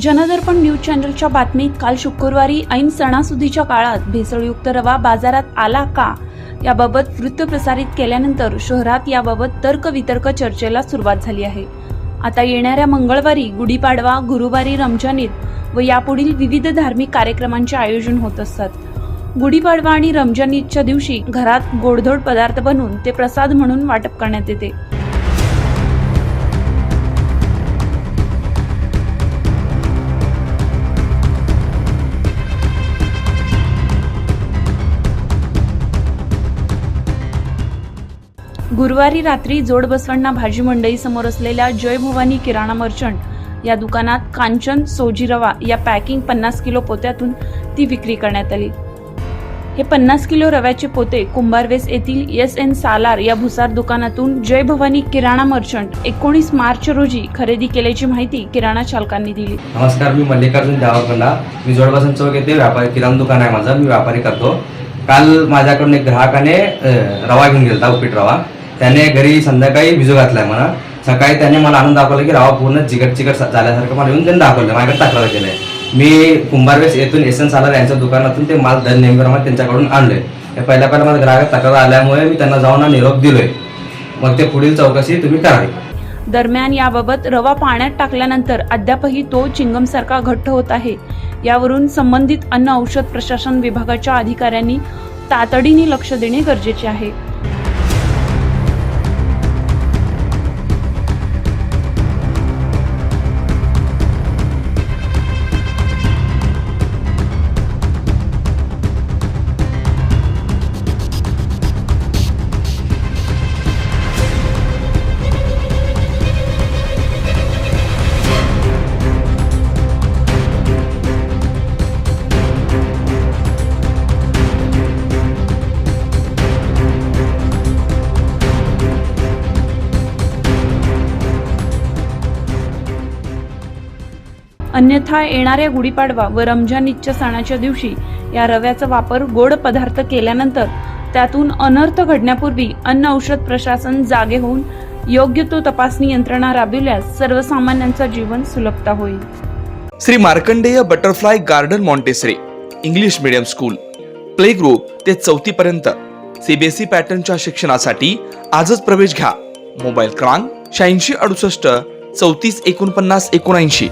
जनदर्पण news चॅनलच्या बातमीत काल शुक्रवारी ऐन सणासुदीच्या काळात भेसळयुक्त रवा बाजारात आला का याबाबत वृत्त प्रसारित केल्यानंतर शहरात याबाबत तर्कवितर्क चर्चेला सुरुवात झाली आहे। आता येणाऱ्या मंगळवारी, गुढीपाडवा, गुरुवारी रमजान ईद व यापुढील विविध धार्मिक कार्यक्रमांचे आयोजन होत असतात। गुढीपाडवा आणि रमजान ईदच्या दिवशी घरात गोडधोड पदार्थ बनवून ते प्रसाद म्हणून वाटप करण्यात येते। गुरुवारी रात्री जोडबसवण्णा भाजी मंडई समोर असलेल्या जय भवानी किराणा मर्चंट या दुकानात कांचन सोजी रवा या पॅकिंग 50 किलो पोत्यातून ती विक्री करण्यात आली। हे 50 किलो रव्याचे पोते कुंभारवेस येथील SN सालार या भुसार दुकानातून जय भवानी किराणा मर्चंट 19 मार्च रोजी खरेदी केल्याची माहिती किराणा चालकांनी दिली। नमस्कार, मी मल्लिकार्जुन देवारकोंडा, मी जोडबसन चौक येथे व्यापारी किराणा दुकान आहे माझं, मी व्यापारी करतो। काल माझ्याकडून एक ग्राहकाने रवा घेऊन गेला, उपीट रवा। त्याने घरी संध्याकाळी भिजू घातलाय मला। सकाळी त्याने मला आणून दाखवलं की रवा पूर्ण चिकट झाल्यासारखं मला येऊन त्यांनी दाखवलं, माझ्याकडे तक्रार केलंय। मी कुंभारवेस येथून SN सालार यांच्या दुकानातून ते माल दर नेमकेप्रमाणे त्यांच्याकडून आणले। पहिल्या माझ्या ग्राहक तक्रार आल्यामुळे मी त्यांना जाऊन निरोप दिलोय, मग ते पुढील चौकशी तुम्ही करावी। दरम्यान याबाबत रवा पाण्यात टाकल्यानंतर अद्यापही तो चिंगमसारखा घट्ट होत आहे। यावरून संबंधित अन्न औषध प्रशासन विभागाच्या अधिकाऱ्यांनी तातडीने लक्ष देणे गरजेचे आहे। अन्यथा येणाऱ्या गुढीपाडवा व रमजान ईदच्या सणाच्या दिवशी या रव्याचा वापर गोड पदार्थ केल्यानंतर त्यातून अनर्थ घडण्यापूर्वी अन्न औषध प्रशासन जागे होऊन योग्य तो तपासणी यंत्रणा राबविल्यास सर्वसामान्यांचा जीवन सुलभता होईल। Shri Markandeya butterfly garden Montessori English medium school, play group ते 4थी पर्यंत CBSE पॅटर्नच्या शिक्षणासाठी आजच प्रवेश घ्या। मोबाईल क्रमांक 8668 34 49 79।